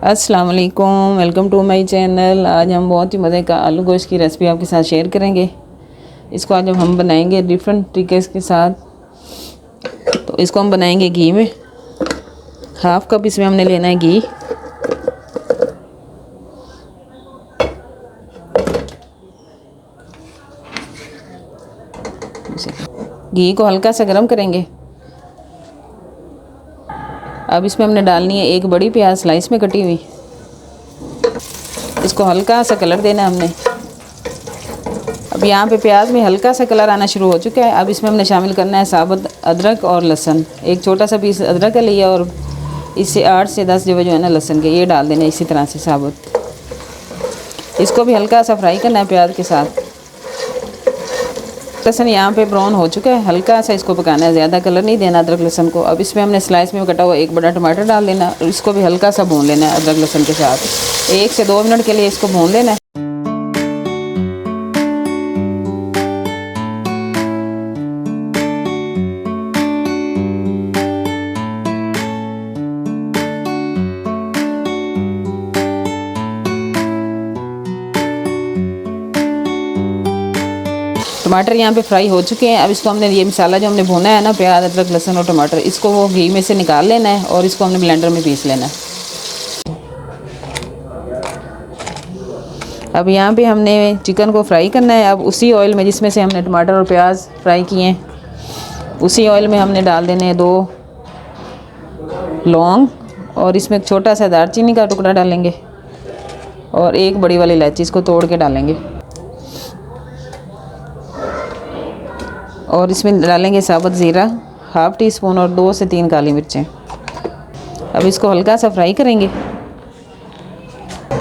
अस्सलाम वालेकुम, welcome to my channel. आज हम बहुत ही मज़े का आलू गोश्त की रेसिपी आपके साथ शेयर करेंगे। इसको आज हम बनाएंगे डिफरेंट तरीके के साथ। तो इसको हम बनाएंगे घी में। हाफ कप इसमें हमने लेना है घी। घी को हल्का सा गर्म करेंगे। अब इसमें हमने डालनी है एक बड़ी प्याज स्लाइस में कटी हुई। इसको हल्का सा कलर देना है हमने। अब यहाँ पे प्याज में हल्का सा कलर आना शुरू हो चुका है। अब इसमें हमने शामिल करना है साबुत अदरक और लहसुन। एक छोटा सा पीस अदरक का लिया और इससे 8 से 10 जो है ना लहसुन के, ये डाल देना इसी तरह से साबुत। इसको भी हल्का सा फ्राई करना है प्याज के साथ। लहसुन यहाँ पे ब्राउन हो चुका है, हल्का सा इसको पकाना है, ज़्यादा कलर नहीं देना अदरक लहसुन को। अब इसमें हमने स्लाइस में कटा हुआ एक बड़ा टमाटर डाल देना और इसको भी हल्का सा भून लेना है अदरक लहसुन के साथ। 1 से 2 मिनट के लिए इसको भून लेना है। टमाटर यहाँ पे फ्राई हो चुके हैं। अब इसको हमने ये मसाला जो हमने भुना है ना, प्याज अदरक लहसुन और टमाटर, इसको वो घी में से निकाल लेना है और इसको हमने ब्लेंडर में पीस लेना है। अब यहाँ पे हमने चिकन को फ्राई करना है। अब उसी ऑयल में जिसमें से हमने टमाटर और प्याज फ्राई किए हैं, उसी ऑयल में हमने डाल देने हैं 2 लौंग और इसमें एक छोटा सा दालचीनी का टुकड़ा डालेंगे और एक बड़ी वाली इलायची इसको तोड़ के डालेंगे। और इसमें डालेंगे साबुत ज़ीरा हाफ़ टी स्पून और 2 से 3 काली मिर्चें। अब इसको हल्का सा फ्राई करेंगे।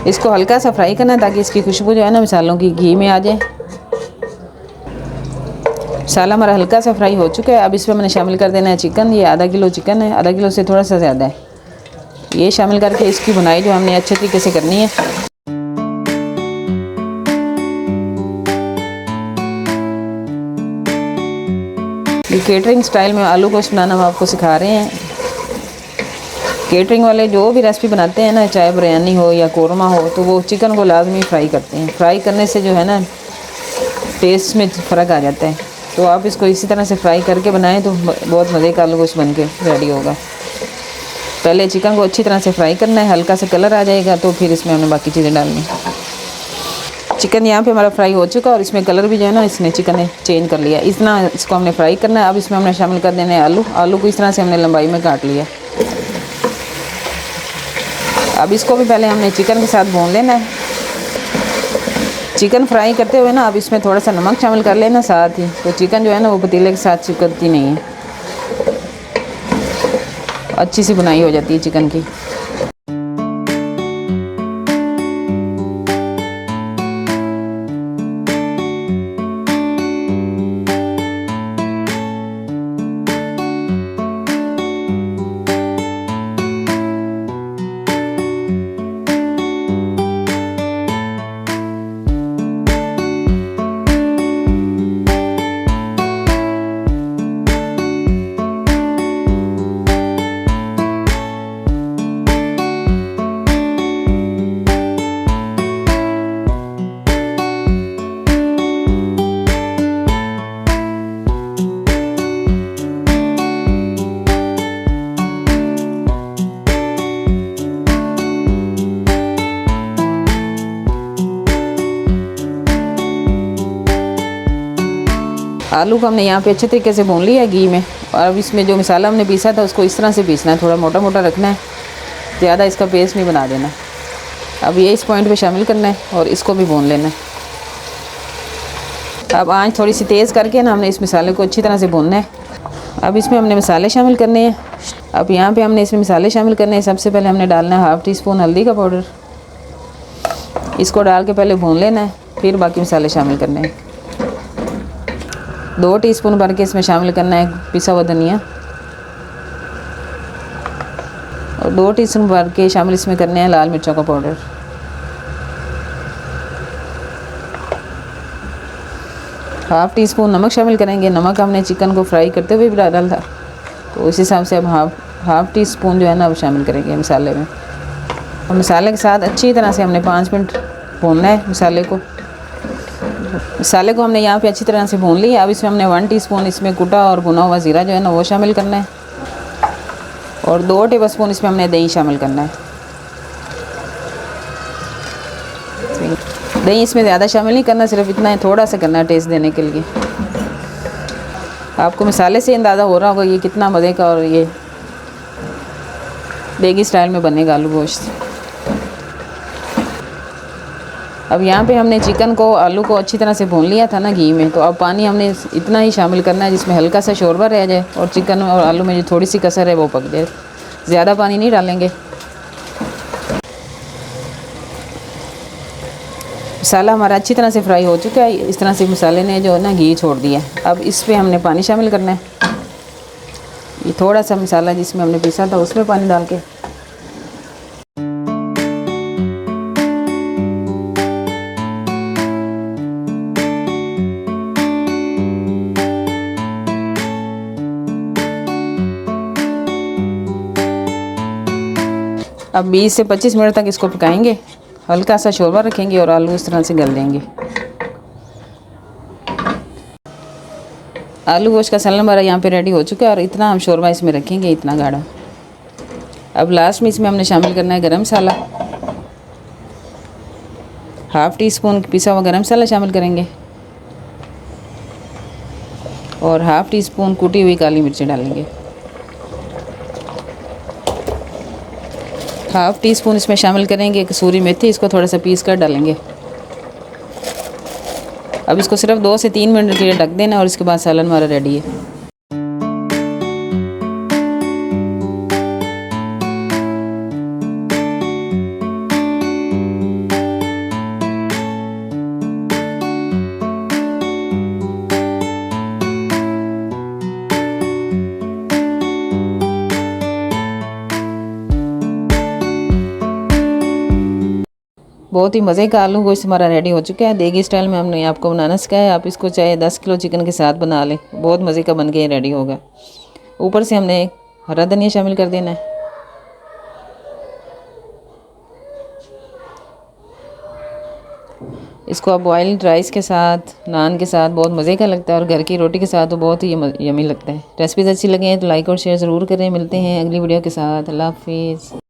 इसको हल्का सा फ्राई करना है ताकि इसकी खुशबू जो है ना मसालों की घी में आ जाए। मसाला हमारा हल्का सा फ्राई हो चुका है। अब इसमें मैंने शामिल कर देना है चिकन। ये आधा किलो चिकन है, आधा किलो से थोड़ा सा ज़्यादा है। ये शामिल करके इसकी बुनाई जो हमने अच्छे तरीके से करनी है। ये केटरिंग स्टाइल में आलू गोश्त बनाना हम आपको सिखा रहे हैं। केटरिंग वाले जो भी रेसिपी बनाते हैं ना, चाहे बिरयानी हो या कोरमा हो, तो वो चिकन को लाजमी फ्राई करते हैं। फ्राई करने से जो है ना टेस्ट में फ़र्क आ जाता है। तो आप इसको इसी तरह से फ्राई करके बनाएं तो बहुत मज़े का आलू गोश्त बन के रेडी होगा। पहले चिकन को अच्छी तरह से फ्राई करना है, हल्का सा कलर आ जाएगा तो फिर इसमें हमने बाकी चीज़ें डालनी। चिकन यहाँ पे हमारा फ्राई हो चुका और इसमें कलर भी जो है ना इसने चिकन ने चेंज कर लिया। इतना इसको हमने फ्राई करना है। अब इसमें हमने शामिल कर देना है आलू। आलू को इस तरह से हमने लंबाई में काट लिया। अब इसको भी पहले हमने चिकन के साथ भून लेना है। चिकन फ्राई करते हुए ना अब इसमें थोड़ा सा नमक शामिल कर लेना साथ ही, तो चिकन जो है ना वो पतीले के साथ चिपकती नहीं है, अच्छी सी बुनाई हो जाती है चिकन की। आलू को हमने यहाँ पे अच्छे तरीके से भून लिया है घी में। और अब इसमें जो मसाला हमने पीसा था उसको इस तरह से पीसना है, थोड़ा मोटा मोटा रखना है, ज़्यादा इसका पेस्ट नहीं बना देना। अब ये इस पॉइंट पे शामिल करना है और इसको भी भून लेना है। अब आंच थोड़ी सी तेज़ करके ना हमने इस मसाले को अच्छी तरह से भूनना है। अब इसमें हमने मसाले शामिल करने हैं। अब यहाँ पर हमने इसमें मसाले शामिल करने हैं। सबसे पहले हमने डालना है हाफ़ टी स्पून हल्दी का पाउडर। इसको डाल के पहले भून लेना है, फिर बाकी मसाले शामिल करने हैं। 2 टीस्पून भर के इसमें शामिल करना है पिसा हुआ धनिया और 2 टीस्पून भर के शामिल इसमें करने हैं लाल मिर्चों का पाउडर। हाफ़ टी स्पून नमक शामिल करेंगे। नमक हमने चिकन को फ्राई करते हुए भी डाला था, तो उस हिसाब से अब हाफ़ टी स्पून जो है ना वो शामिल करेंगे मसाले में। और मसाले के साथ अच्छी तरह से हमने 5 मिनट भूनना है। मसाले को हमने यहाँ पे अच्छी तरह से भून लिया। अब इसमें हमने 1 टीस्पून इसमें कुटा और भुना हुआ ज़ीरा जो है ना वो शामिल करना है, और 2 टेबलस्पून इसमें हमने दही शामिल करना है। दही इसमें ज़्यादा शामिल नहीं करना, सिर्फ इतना है, थोड़ा सा करना है टेस्ट देने के लिए। आपको मसाले से अंदाज़ा हो रहा होगा ये कितना मज़े का और ये देगी स्टाइल में बनेगा आलू गोश्त। अब यहाँ पे हमने चिकन को आलू को अच्छी तरह से भून लिया था ना घी में, तो अब पानी हमने इतना ही शामिल करना है जिसमें हल्का सा शोरबा रह जाए और चिकन और आलू में जो थोड़ी सी कसर है वो पक जाए। ज़्यादा पानी नहीं डालेंगे। मसाला हमारा अच्छी तरह से फ्राई हो चुका है। इस तरह से मसाले ने जो है ना घी छोड़ दिया। अब इस पर हमने पानी शामिल करना है। ये थोड़ा सा मसाला जिसमें हमने पीसा था उसमें पानी डाल के अब 20 से 25 मिनट तक इसको पकाएंगे। हल्का सा शोरबा रखेंगे और आलू इस तरह से गल देंगे। आलू गोश्त का सलन हमारा यहाँ पे रेडी हो चुका है और इतना हम शोरबा इसमें रखेंगे, इतना गाढ़ा। अब लास्ट में इसमें हमने शामिल करना है गरम मसाला। 1/2 टीस्पून पिसा हुआ गरम मसाला शामिल करेंगे और 1/2 टीस्पून कूटी हुई काली मिर्ची डालेंगे। 1/2 टीस्पून इसमें शामिल करेंगे कसूरी मेथी, इसको थोड़ा सा पीस कर डालेंगे। अब इसको सिर्फ 2 से 3 मिनट के लिए ढक देना और इसके बाद सालन हमारा रेडी है। बहुत ही मज़े का आलू गोश्त हमारा रेडी हो चुका है। देगी स्टाइल में हमने आपको बनाना सिखाया है। आप इसको चाहे 10 किलो चिकन के साथ बना लें, बहुत मज़े का बन के रेडी होगा। ऊपर से हमने हरा धनिया शामिल कर देना है। इसको आप बॉइल्ड राइस के साथ, नान के साथ बहुत मज़े का लगता है और घर की रोटी के साथ तो बहुत ही यमी लगता है। रेसिपीज़ अच्छी लगे हैं तो लाइक और शेयर ज़रूर करें। मिलते हैं अगली वीडियो के साथ। अल्लाह हाफिज़।